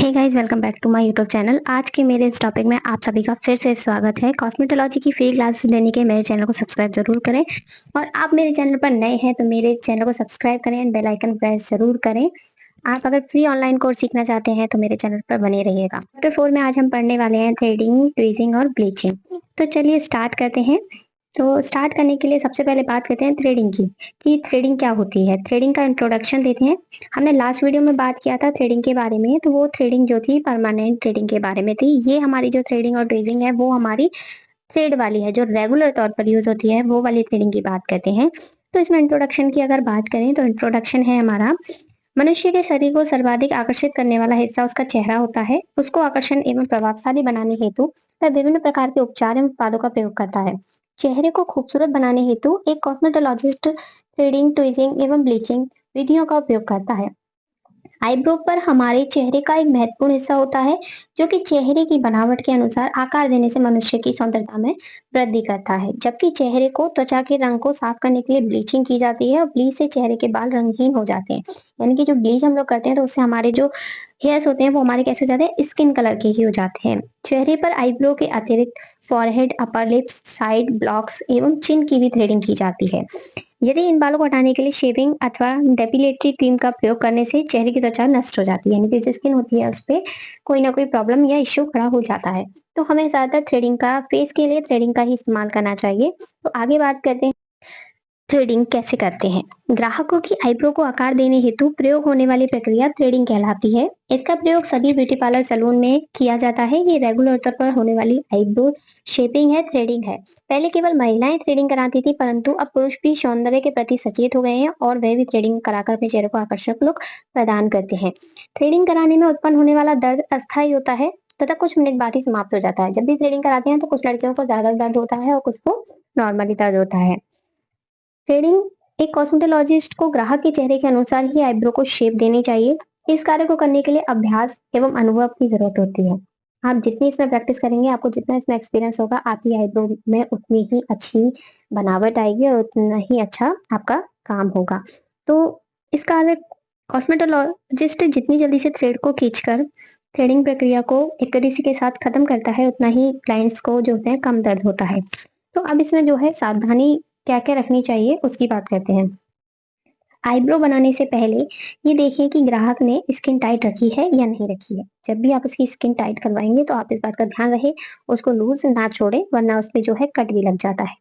Hey guys, welcome back to my YouTube channel. आज के मेरे इस टॉपिक में आप सभी का फिर से स्वागत है। कॉस्मेटोलॉजी की फ्री क्लासेस लेने के मेरे चैनल को सब्सक्राइब जरूर करें और आप मेरे चैनल पर नए हैं तो मेरे चैनल को सब्सक्राइब करें एंड बेल आइकन प्रेस जरूर करें। आप अगर फ्री ऑनलाइन कोर्स सीखना चाहते हैं तो मेरे चैनल पर बने रहिएगा। चैप्टर 4 में आज हम पढ़ने वाले हैं थ्रेडिंग, ट्वीजिंग और ब्लीचिंग। तो चलिए स्टार्ट करते हैं। तो स्टार्ट करने के लिए सबसे पहले बात करते हैं थ्रेडिंग की, कि थ्रेडिंग क्या होती है। थ्रेडिंग का इंट्रोडक्शन देते हैं। हमने लास्ट वीडियो में बात किया था थ्रेडिंग के बारे में, तो वो थ्रेडिंग जो थी परमानेंट थ्रेडिंग के बारे में थी। ये हमारी जो थ्रेडिंग और ट्वीजिंग है वो हमारी थ्रेड वाली है, जो रेगुलर तौर पर यूज होती है, वो वाली थ्रेडिंग की बात करते हैं। तो इसमें इंट्रोडक्शन की अगर बात करें तो इंट्रोडक्शन है हमारा, मनुष्य के शरीर को सर्वाधिक आकर्षित करने वाला हिस्सा उसका चेहरा होता है। उसको आकर्षण एवं प्रभावशाली बनाने हेतु वह विभिन्न प्रकार के उपचार एवं उत्पादों का प्रयोग करता है। चेहरे को खूबसूरत बनाने हेतु एक कॉस्मेटोलॉजिस्ट थ्रेडिंग, ट्विजिंग एवं ब्लीचिंग विधियों का उपयोग करता है। आईब्रो पर हमारे चेहरे का एक महत्वपूर्ण हिस्सा होता है, जो कि चेहरे की बनावट के अनुसार आकार देने से मनुष्य की सुंदरता में वृद्धि करता है। जबकि चेहरे को, त्वचा के रंग को साफ करने के लिए ब्लीचिंग की जाती है और ब्लीच से चेहरे के बाल रंगहीन हो जाते हैं। यानी कि जो ब्लीच हम लोग करते हैं तो उससे हमारे जो हेयर्स होते हैं वो हमारे कैसे हो जाते हैं, स्किन कलर के ही हो जाते हैं। चेहरे पर आईब्रो के अतिरिक्त forehead, upper lips, side blocks एवं चिन की भी थ्रेडिंग की जाती है। यदि इन बालों को हटाने के लिए शेविंग अथवा डेपिलेटरी क्रीम का प्रयोग करने से चेहरे की त्वचा नष्ट हो जाती है, यानी कि जो स्किन होती है उस पे कोई ना कोई प्रॉब्लम या इश्यू खड़ा हो जाता है। तो हमें ज्यादातर थ्रेडिंग का, फेस के लिए थ्रेडिंग का ही इस्तेमाल करना चाहिए। तो आगे बात करते हैं थ्रेडिंग कैसे करते हैं। ग्राहकों की आईब्रो को आकार देने हेतु प्रयोग होने वाली प्रक्रिया थ्रेडिंग कहलाती है। इसका प्रयोग सभी ब्यूटी पार्लर सैलून में किया जाता है। ये रेगुलर तौर पर होने वाली आईब्रो शेपिंग है, थ्रेडिंग है। पहले केवल महिलाएं थ्रेडिंग कराती थी, परंतु अब पुरुष भी सौंदर्य के प्रति सचेत हो गए हैं और वह भी थ्रेडिंग कराकर अपने चेहरे को आकर्षक लुक प्रदान करते हैं। थ्रेडिंग कराने में उत्पन्न होने वाला दर्द अस्थायी होता है तथा कुछ मिनट बाद ही समाप्त हो जाता है। जब भी थ्रेडिंग कराते हैं तो कुछ लड़कियों को ज्यादा दर्द होता है और कुछ को नॉर्मली दर्द होता है। थ्रेडिंग एक कॉस्मेटोलॉजिस्ट को ग्राहक के चेहरे के अनुसार ही आईब्रो को शेप देनी चाहिए। इस कार्य को करने के लिए अभ्यास एवं अनुभव की जरूरत होती है। आप जितनी इसमें प्रैक्टिस करेंगे, आपको जितना इसमें एक्सपीरियंस होगा, आपकी आईब्रो में उतनी ही अच्छी बनावट आएगी और उतना ही अच्छा आपका काम होगा। तो इस कार्य कॉस्मेटोलॉजिस्ट जितनी जल्दी से थ्रेड को खींचकर थ्रेडिंग प्रक्रिया को एक्यूरेसी के साथ खत्म करता है, उतना ही क्लाइंट्स को जो होते हैं कम दर्द होता है। तो अब इसमें जो है सावधानी क्या-क्या रखनी चाहिए उसकी बात करते हैं। आईब्रो बनाने से पहले ये देखिए कि ग्राहक ने स्किन टाइट रखी है या नहीं रखी है। जब भी आप उसकी स्किन टाइट करवाएँगे तो आप इस बात का ध्यान रहे, उसको लूज़ ना छोड़ें, वरना उसपे जो है कट भी लग जाता है।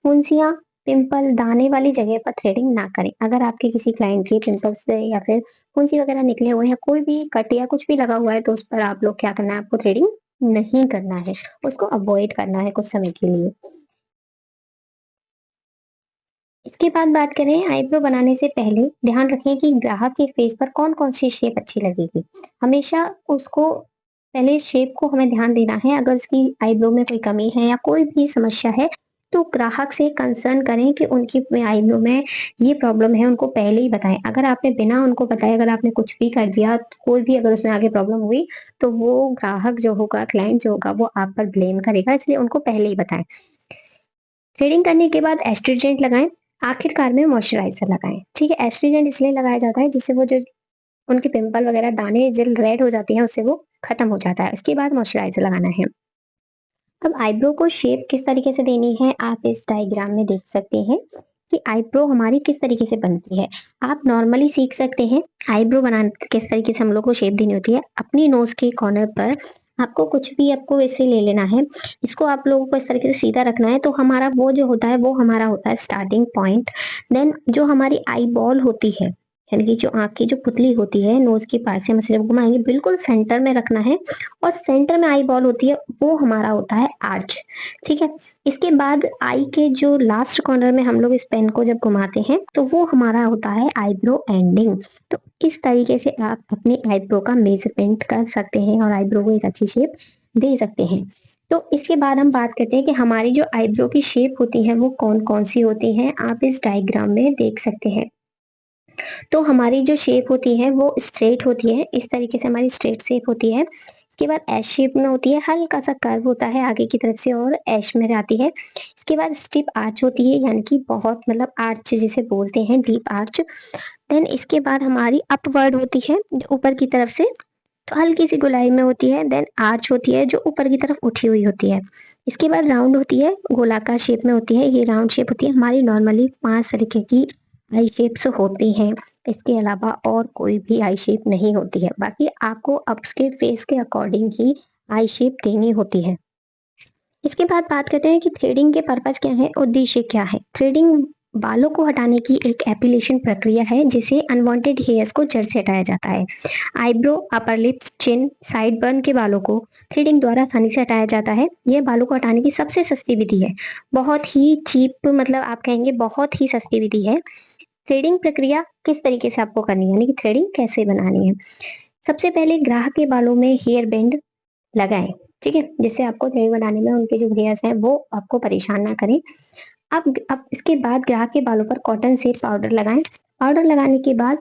फुंसियाँ, पिंपल, दाने वाली जगह पर थ्रेडिंग ना करें। अगर आपके किसी क्लाइंट के पिंपल्स से या फिर फुंसी वगैरह निकले हुए हैं, कोई भी कट या कुछ भी लगा हुआ है, तो उस पर आप लोग क्या करना है, आपको थ्रेडिंग नहीं करना है, उसको अवॉइड करना है कुछ समय के लिए। इसके बाद बात करें आईब्रो बनाने से पहले, ध्यान रखें कि ग्राहक के फेस पर कौन-कौन सी शेप अच्छी लगेगी। हमेशा उसको पहले शेप को हमें ध्यान देना है। अगर उसकी आईब्रो में कोई कमी है या कोई भी समस्या है, तो ग्राहक से कंसर्न करें कि उनकी आईब्रो में ये प्रॉब्लम है, उनको पहले ही बताएँ। अगर आपने बिना उनको बताए अगर आपने कुछ भी कर दिया, कोई भी अगर उसमें आगे प्रॉब्लम हुई, तो वो ग्राहक जो होगा, क्लाइंट जो होगा, वो आप पर ब्लेम करेगा, इसलिए उनको पहले ही बताएँ। थ्रेडिंग करने के बाद एस्ट्रिजेंट लगाएँ, आखिरकार में मॉइस्चराइज़र लगाएँ, ठीक है? एस्ट्रिजेंट इसलिए लगाया जाता है जिससे वो जो उनके पिंपल वगैरह दाने जल रेड हो जाती हैं उससे वो खत्म हो जाता है। इसके बाद मॉइस्चराइज़र लगाना है। अब आईब्रो को शेप किस तरीके से देनी है, आप इस डायग्राम में देख सकते हैं कि आईब्रो हमारी किस तरीके से बनती है। आप नॉर्मली सीख सकते हैं आईब्रो बनाने किस तरीके से हम लोग को शेप देनी होती है। अपनी नोज़ के कॉर्नर पर आपको कुछ भी आपको ऐसे ले लेना है। इसको आप लोगों को इस तरीके से सीधा रखना है, तो हमारा वो जो होता है वो हमारा होता है स्टार्टिंग पॉइंट। देन जो हमारी आई बॉल होती है, यानी कि जो आँख की जो पुतली होती है, नोज़ के पास से हम इसे जब घुमाएँगे बिल्कुल सेंटर में रखना है और सेंटर में आई बॉल होती है, वो हमारा होता है आर्च, ठीक है? इसके बाद आई के जो लास्ट कॉर्नर में हम लोग इस पेन को जब घुमाते हैं, तो वो हमारा होता है आईब्रो एंडिंग। तो इस तरीके से आप अपने आईब्रो का मेज़रमेंट कर सकते हैं और आईब्रो को एक अच्छी शेप दे सकते हैं। तो इसके बाद हम बात करते हैं कि हमारी जो आईब्रो की शेप होती है, वो कौन-कौन सी होती हैं, आप इस डायग्राम में देख सकते हैं। तो हमारी जो शेप होती है वो स्ट्रेट होती है, इस तरीके से हमारी स्ट्रेट शेप होती है। इसके बाद एस शेप में होती है, हल्का-सा कर्व होता है आगे की तरफ से और एश में जाती है। इसके बाद स्टिप आर्च होती है, यानी कि बहुत मतलब आर्च जिसे बोलते हैं, डीप आर्च। देन इसके बाद हमारी अपवर्ड होती है, जो ऊपर की तरफ से तो हल्की सी गोलाई में होती है, देन आर्च होती है जो ऊपर की तरफ उठी हुई होती है। इसके बाद राउंड होती है, गोलाकार शेप में होती है, ये राउंड शेप होती है। हमारी नॉर्मली 5 तरीके की आई शेप्स होती हैं, इसके अलावा और कोई भी आई शेप नहीं होती है। बाकी आपको आपके फेस के अकॉर्डिंग ही आई शेप देनी होती है। इसके बाद बात करते हैं कि थ्रेडिंग के पर्पस क्या है, उद्देश्य क्या है। थ्रेडिंग बालों को हटाने की एक एपिलेशन प्रक्रिया है जिसे अनवांटेड हेयर्स को जड़ से हटाया जाता है। आईब्रो, अपर लिप्स, चिन, साइड बर्न के बालों को थ्रेडिंग द्वारा आसानी से हटाया जाता है। यह बालों को हटाने की सबसे सस्ती विधि है, बहुत ही चीप, मतलब आप कहेंगे बहुत ही सस्ती विधि है। थ्रेडिंग प्रक्रिया किस तरीके से आपको करनी है, यानी कि थ्रेडिंग कैसे बनानी है। सबसे पहले ग्राहक के बालों में हेयर बैंड लगाएं, ठीक है, जिससे आपको थ्रेडिंग बनाने में उनके जो हेयर्स हैं वो आपको परेशान ना करें। अब इसके बाद ग्राहक के बालों पर कॉटन से पाउडर लगाएं। पाउडर लगाने के बाद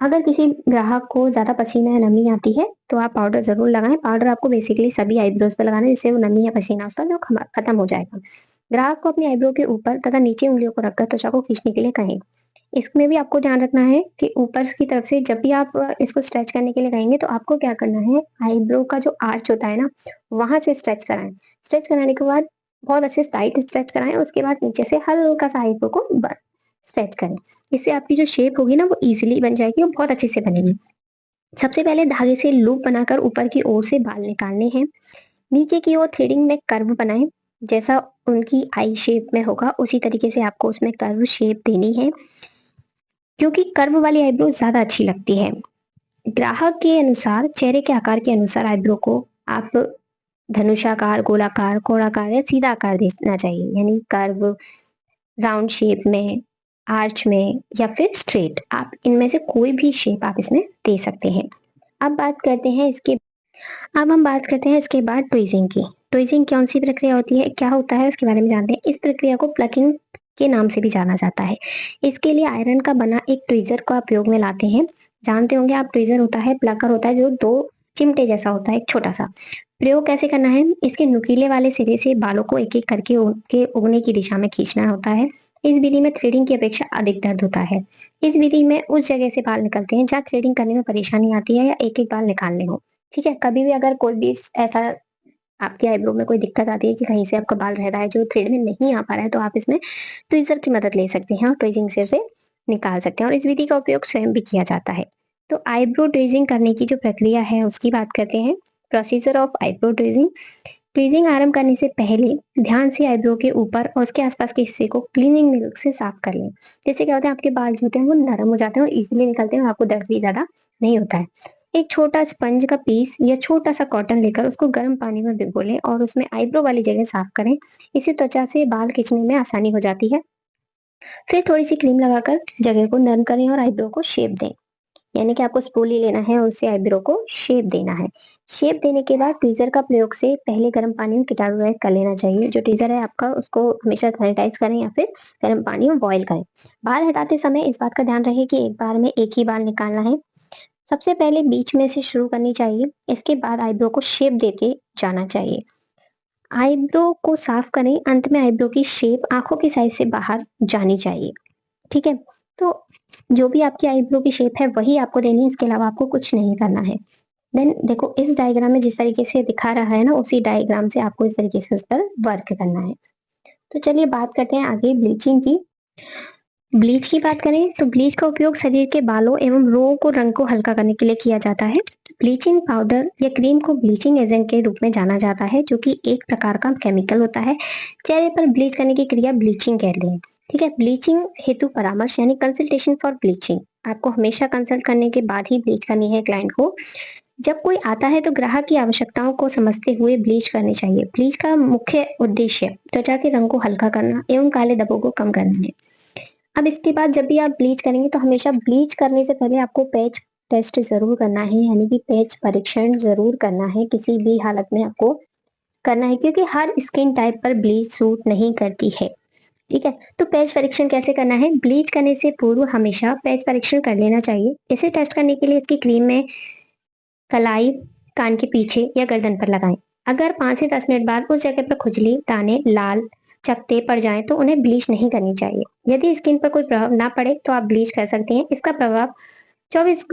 अगर किसी ग्राहक को ज़्यादा पसीना या नमी आती है तो आप पाउडर ज़रूर लगाएं। पाउडर आपको बेसिकली सभी आईब्रोज पे लगाना है, जिससे वो नमी या पसीना उसका जो खत्म हो जाएगा। ग्राहक को अपनी आईब्रो के ऊपर तथा नीचे उंगलियों को रखकर त्वचा को खींचने के लिए कहें। इसमें भी आपको ध्यान रखना है कि ऊपर की तरफ से जब भी आप इसको स्ट्रेच करने के लिए कहेंगे तो आपको क्या करना है, आईब्रो का जो आर्च होता है ना, वहां से स्ट्रेच कराएं। स्ट्रेच कराने के बाद बहुत अच्छे से टाइट स्ट्रेच कराएं, उसके बाद नीचे से हल्का सा आईब्रो को स्ट्रेच करें। इससे आपकी जो शेप होगी ना वो इजीली बन जाएगी और बहुत अच्छे से बनेगी। सबसे पहले धागे से लूप बनाकर ऊपर की ओर से बाल निकालने हैं। नीचे की ओर थ्रेडिंग में कर्व बनाएं, जैसा उनकी आई शेप में होगा उसी तरीके से आपको उसमें कर्व शेप देनी है, क्योंकि कर्व वाली आईब्रो ज्यादा अच्छी लगती है। ग्राहक के अनुसार, चेहरे के आकार के अनुसार आईब्रो को आप धनुषाकार, गोलाकार, कोणाकार या सीधा आकार देना चाहिए, यानी कर्व, राउंड शेप में, आर्च में या फिर स्ट्रेट, आप इनमें से कोई भी शेप आप इसमें दे सकते हैं। अब हम बात करते हैं इसके बाद ट्विजिंग की। ट्विजिंग कौन सी प्रक्रिया होती है, क्या होता है, उसके बारे में जानते हैं। इस प्रक्रिया को प्लकिंग के नाम से भी जाना जाता है। इसके लिए आयरन का बना एक ट्विजर का उपयोग में लाते हैं। जानते होंगे आप, ट्विजर होता है, प्लकर होता है जो 2 चिमटे जैसा होता है, एक छोटा सा। प्रयोग कैसे करना है, इसके नुकीले वाले सिरे से बालों को एक एक करके उनके उगने की दिशा में खींचना होता है। इस विधि में थ्रेडिंग की अपेक्षा अधिक दर्द होता है। इस विधि में उस जगह से बाल निकलते हैं जहाँ थ्रेडिंग करने में परेशानी आती है या एक एक बाल निकालने हो। ठीक है, कभी भी अगर कोई भी ऐसा आपकी आईब्रो में कोई दिक्कत आती है कि कहीं से आपका बाल रह रहा है जो थ्रेड में नहीं आ पा रहा है, तो आप इसमें ट्विज़र की मदद ले सकते हैं और ट्विजिंग से उसे निकाल सकते हैं, और इस विधि का उपयोग स्वयं भी किया जाता है। तो आईब्रो ट्विजिंग करने की जो प्रक्रिया है उसकी बात करते हैं। Procedure of eyebrow tweezing. Tweezing आरंभ करने से पहले ध्यान से आईब्रो के ऊपर और उसके आसपास के हिस्से को क्लीनिंग मिल्क से साफ कर लें। जिससे क्या होता है, आपके बाल जो होते हैं वो नरम हो जाते हैं और इजीली निकलते हैं और आपको दर्द भी ज़्यादा नहीं होता है। एक छोटा स्पंज का पीस या छोटा सा कॉटन लेकर उसको गर्म पानी में भिगो लें और उसमें आईब्रो वाली जगह साफ करें। इससे त्वचा से बाल खींचने में आसानी हो जाती है। फिर थोड़ी सी क्रीम लगाकर जगह को नरम करें और आईब्रो को शेप दें, यानी कि आपको स्पूली लेना है और उससे आईब्रो को शेप देना है। शेप देने के बाद ट्वीजर का प्रयोग से पहले गर्म पानी में कीटाणु रहित कर लेना चाहिए। जो ट्वीजर है आपका उसको हमेशा सैनिटाइज करें या फिर गर्म पानी में बॉईल करें। बाल हटाते समय इस बात का ध्यान रहे कि एक बार में एक ही बाल निकालना है। सबसे पहले बीच में से शुरू करनी चाहिए, इसके बाद आईब्रो को शेप देते जाना चाहिए। आईब्रो को साफ करें, अंत में आईब्रो की शेप आंखों की साइज से बाहर जानी चाहिए। ठीक है, तो जो भी आपकी आईब्रो की शेप है वही आपको देनी है, इसके अलावा आपको कुछ नहीं करना है। देन देखो इस डायग्राम में जिस तरीके से दिखा रहा है ना, उसी डायग्राम से आपको इस तरीके से उस पर वर्क करना है। तो चलिए बात करते हैं आगे ब्लीचिंग की। ब्लीच की बात करें तो ब्लीच का उपयोग शरीर के बालों एवं रोओं को रंग को हल्का करने के लिए किया जाता है। ब्लीचिंग पाउडर या क्रीम को ब्लीचिंग एजेंट के रूप में जाना जाता है, जो कि एक प्रकार का केमिकल होता है। चेहरे पर ब्लीच करने की क्रिया ब्लीचिंग कहते हैं। ठीक है, ब्लीचिंग हेतु परामर्श यानी कंसल्टेशन फॉर ब्लीचिंग। आपको हमेशा कंसल्ट करने के बाद ही ब्लीच करनी है क्लाइंट को। जब कोई आता है तो ग्राहक की आवश्यकताओं को समझते हुए ब्लीच करनी चाहिए। ब्लीच का मुख्य उद्देश्य त्वचा के रंग को हल्का करना एवं काले धब्बों को कम करना है। अब इसके बाद जब भी आप ब्लीच करेंगे तो हमेशा ब्लीच करने से पहले आपको पैच टेस्ट ज़रूर करना है, यानी कि पैच परीक्षण ज़रूर करना है, किसी भी हालत में आपको करना है, क्योंकि हर स्किन टाइप पर ब्लीच सूट नहीं करती है। ठीक है, तो पैच परीक्षण कैसे करना है, ब्लीच करने से पूर्व हमेशा पैच परीक्षण कर लेना चाहिए। इसे टेस्ट करने के लिए इसकी क्रीम में कलाई, कान के पीछे या गर्दन पर लगाएं। अगर 5 से 10 मिनट बाद उस जगह पर खुजली, दाने, लाल चकत्ते पड़ जाएं तो उन्हें ब्लीच नहीं करनी चाहिए। यदि स्किन पर कोई प्रभाव ना पड़े तो आप ब्लीच कर सकते हैं। इसका प्रभाव 24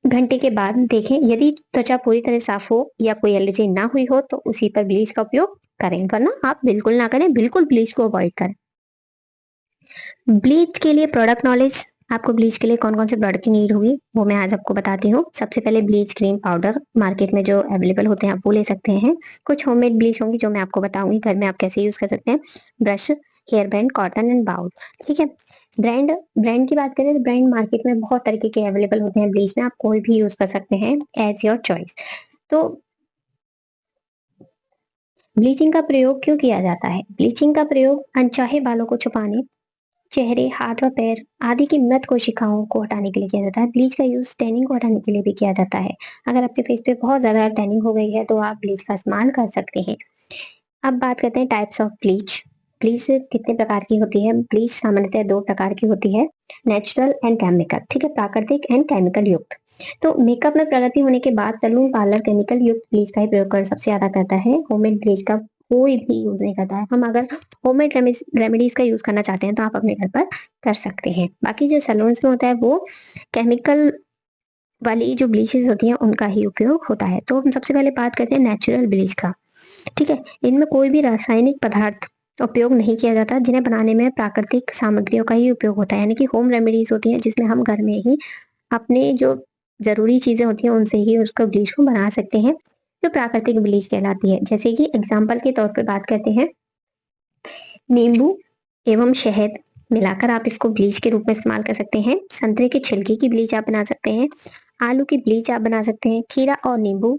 घंटे के बाद देखें, यदि त्वचा पूरी तरह साफ हो या कोई एलर्जी ना हुई हो तो उसी पर ब्लीच का उपयोग करें, वरना आप बिल्कुल ना करें, बिल्कुल ब्लीच को अवॉइड करें। ब्लीच के लिए प्रोडक्ट नॉलेज, आपको ब्लीच के लिए कौन कौन से प्रोडक्ट की नीड होगी वो मैं आज आपको बताती हूँ। सबसे पहले ब्लीच क्रीम पाउडर मार्केट में जो अवेलेबल होते हैं आप वो ले सकते हैं। कुछ होममेड ब्लीच होंगी जो मैं आपको बताऊंगी घर में आप कैसे यूज कर सकते हैं। Brush, hair band, cotton and bowl. ठीक है। ब्रांड ब्रांड की बात करें तो ब्रांड मार्केट में बहुत तरीके के अवेलेबल होते हैं ब्लीच में, आप कोई भी यूज कर सकते हैं एज योर चॉइस। तो ब्लीचिंग का प्रयोग क्यों किया जाता है? ब्लीचिंग का प्रयोग अनचाहे बालों को छुपाने, चेहरे, हाथ और पैर आदि की मृत कोशिकाओं को हटाने के लिए किया जाता है। ब्लीच का यूज टैनिंग को हटाने के लिए भी किया जाता है। अगर आपके फेस पे बहुत ज्यादा टैनिंग हो गई है तो आप ब्लीच का इस्तेमाल कर सकते हैं। अब बात करते हैं टाइप्स ऑफ ब्लीच। ब्लीच कितने प्रकार की होती है? ब्लीच सामान्यतः दो प्रकार की होती है, नेचुरल एंड केमिकल। ठीक है, प्राकृतिक एंड केमिकल युक्त। तो मेकअप में प्रगति होने के बाद सैलून पार्लर केमिकल युक्त ब्लीच का ही प्रयोग कर सबसे ज्यादा करता है। होममेड ब्लीच का कोई भी यूज नहीं करता है। हम अगर होममेड रेमेडीज का यूज करना चाहते हैं तो आप अपने घर पर कर सकते हैं। बाकी जो सैलून्स में होता है वो केमिकल वाली जो ब्लीचेस होती हैं उनका ही उपयोग होता है। तो हम सबसे पहले बात करते हैं नेचुरल ब्लीच का। ठीक है, इनमें कोई भी रासायनिक पदार्थ उपयोग नहीं किया जाता, जिन्हें बनाने में प्राकृतिक सामग्रियों का ही उपयोग होता है, यानी कि होम रेमेडीज होती हैं जिसमें हम घर में ही अपने जो जरूरी चीजें होती हैं उनसे ही उसको ब्लीच को बना सकते हैं, जो प्राकृतिक ब्लीच कहलाती है। जैसे कि एग्जाम्पल के तौर पर बात करते हैं, नींबू एवं शहद मिलाकर आप इसको ब्लीच के रूप में इस्तेमाल कर सकते हैं। संतरे के छिलके की ब्लीच आप बना सकते हैं। आलू की ब्लीच आप बना सकते हैं। खीरा और नींबू,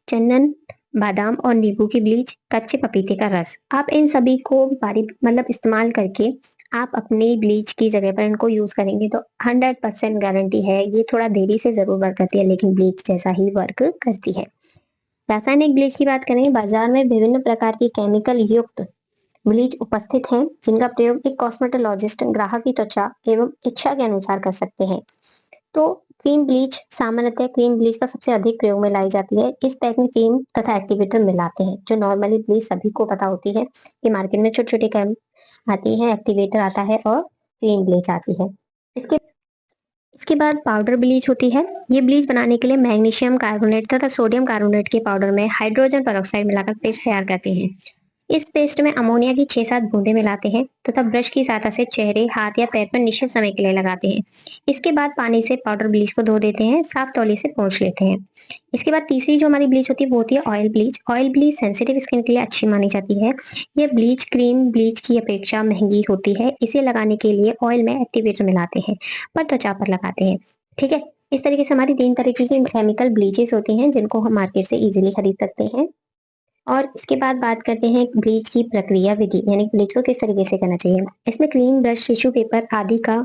चंदन, बादाम और नींबू की ब्लीच, कच्चे पपीते का रस, आप इन सभी को बारीक मतलब इस्तेमाल करके आप अपनी ब्लीच की जगह पर इनको यूज करेंगे तो 100% गारंटी है, ये थोड़ा देरी से जरूर वर्क करती है लेकिन ब्लीच जैसा ही वर्क करती है। रासायनिक ब्लीच की बात करें, बाजार में विभिन्न प्रकार की केमिकल युक्त ब्लीच उपस्थित हैं जिनका प्रयोग एक कॉस्मेटोलॉजिस्ट ग्राहक की त्वचा एवं इच्छा के अनुसार कर सकते हैं। तो क्रीम ब्लीच सामान्यतः क्रीम ब्लीच का सबसे अधिक प्रयोग में लाई जाती है। इस पैक में क्रीम तथा एक्टिवेटर मिलाते हैं। जो नॉर्मली ब्लीच सभी को पता होती है कि मार्केट में छोटे छोटे कैम आती है, एक्टिवेटर आता है और क्रीम ब्लीच आती है। इसके इसके बाद पाउडर ब्लीच होती है। ये ब्लीच बनाने के लिए मैग्नीशियम कार्बोनेट तथा सोडियम कार्बोनेट के पाउडर में हाइड्रोजन पेरोक्साइड मिलाकर पेस्ट तैयार करते हैं। इस पेस्ट में अमोनिया की 6-7 बूंदें मिलाते हैं तथा ब्रश की सहायता से चेहरे, हाथ या पैर पर निश्चित समय के लिए लगाते हैं। इसके बाद पानी से पाउडर ब्लीच को धो देते हैं, साफ तौली से पोंछ लेते हैं। इसके बाद तीसरी जो हमारी ब्लीच होती है वो होती है oil bleach. Oil bleach sensitive skin के लिए अच्छी मानी जाती है। यह ब्लीच क्रीम ब्लीच की अपेक्षा महंगी होती है। इसे लगाने के लिए ऑयल में एक्टिवेटर मिलाते हैं पर त्वचा पर लगाते हैं। ठीक है, इस तरीके से हमारी 3 तरीके की केमिकल ब्लीचेस होती हैं जिनको हम मार्केट से इजीली खरीद सकते हैं। और इसके बाद बात करते हैं ब्लीच की प्रक्रिया विधि, यानी ब्लीच को किस तरीके से करना चाहिए। इसमें क्रीम, ब्रश, टिश्यू पेपर आदि का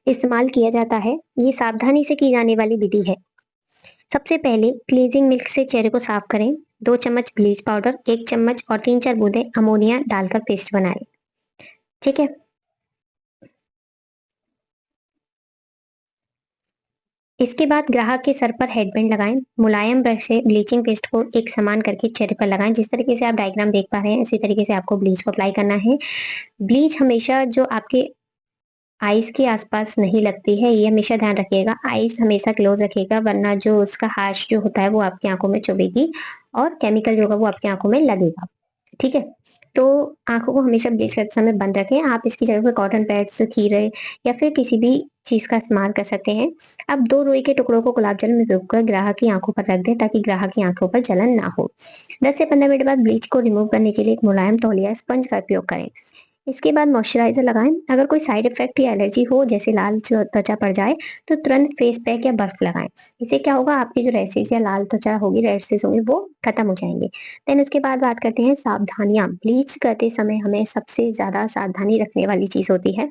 इस्तेमाल किया जाता है। ये सावधानी से की जाने वाली विधि है। सबसे पहले क्लींजिंग मिल्क से चेहरे को साफ करें। 2 चम्मच ब्लीच पाउडर, 1 चम्मच और 3-4 बूंदे अमोनिया डालकर पेस्ट बनाएं। ठीक है। इसके बाद ग्राहक के सर पर हेडबैंड लगाएं। मुलायम ब्रश से ब्लीचिंग पेस्ट को एक समान करके चेहरे पर लगाएं। जिस तरीके से आप डायग्राम देख पा रहे हैं इसी तरीके से आपको ब्लीच को अप्लाई करना है। ब्लीच हमेशा जो आपके आईज के आसपास नहीं लगती है, ये हमेशा ध्यान रखिएगा। आईज हमेशा क्लोज रखिएगा वरना जो उसका हाश जो होता है वो आपकी आंखों में चुभेगी और केमिकल जो होगा वो आपकी आंखों में लगेगा। ठीक है, तो आंखों को हमेशा ब्लीच करते समय बंद रखें। आप इसकी जगह पर कॉटन पैड्स, खीरे या फिर किसी भी चीज का इस्तेमाल कर सकते हैं। अब 2 रुई के टुकड़ों को गुलाब जल में भिगोकर ग्राहक की आंखों पर रख दें ताकि ग्राहक की आंखों पर जलन ना हो। 10 से 15 मिनट बाद ब्लीच को रिमूव करने के लिए एक मुलायम तौलिया स्पंज का उपयोग करें। इसके बाद मॉइस्चराइजर लगाएं। अगर कोई साइड इफेक्ट या एलर्जी हो जैसे लाल त्वचा पड़ जाए तो तुरंत फेस पैक या बर्फ लगाएं। इससे क्या होगा, आपकी जो रैशेज या लाल त्वचा होगी, रैशेज होंगे, वो खत्म हो जाएंगे। देन उसके बाद बात करते हैं सावधानियां। ब्लीच करते समय हमें सबसे ज्यादा सावधानी रखने वाली चीज होती है,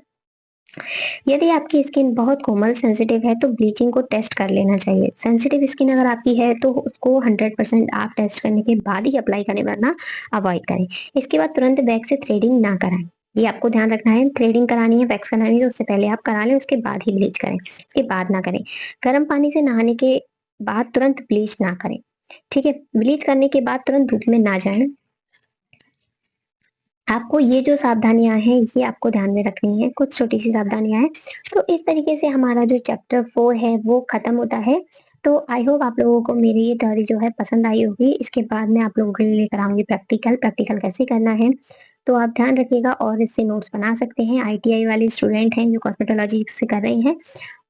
यदि आपकी स्किन बहुत कोमल सेंसिटिव है तो ब्लीचिंग को टेस्ट कर लेना चाहिए। सेंसिटिव स्किन अगर आपकी है तो उसको 100% आप टेस्ट करने के बाद ही अप्लाई करें वरना अवॉइड करें। इसके बाद तुरंत वैक्स से थ्रेडिंग ना कराएं, ये आपको ध्यान रखना है। थ्रेडिंग करानी है, वैक्स करानी है तो उससे पहले आप करा लें, उसके बाद ही ब्लीच करें, इसके बाद ना करें। गर्म पानी से नहाने के बाद तुरंत ब्लीच ना करें। ठीक है, ब्लीच करने के बाद तुरंत धूप में ना जाएं। आपको ये जो सावधानियाँ हैं, ये आपको ध्यान में रखनी है, कुछ छोटी-सी सावधानियाँ हैं। तो इस तरीके से हमारा जो चैप्टर 4 है, वो खत्म होता है। तो आई होप आप लोगों को मेरी ये थ्योरी जो है पसंद आई होगी। इसके बाद मैं आप लोगों के लिए लेकर आऊँगी प्रैक्टिकल, प्रैक्टिकल कैसे करना है। तो आप ध्यान रखिएगा और इससे नोट्स बना सकते हैं। आईटीआई वाले स्टूडेंट हैं जो कॉस्मेटोलॉजी से कर रहे हैं,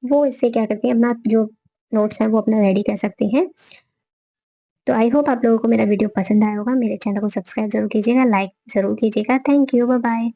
वो इससे क्या करते हैं अपना जो नोट्स हैं वो अपना रेडी कर सकते हैं। तो आई होप आप लोगों को मेरा वीडियो पसंद आया होगा। मेरे चैनल को सब्सक्राइब ज़रूर कीजिएगा, लाइक ज़रूर कीजिएगा। Thank you, bye-bye.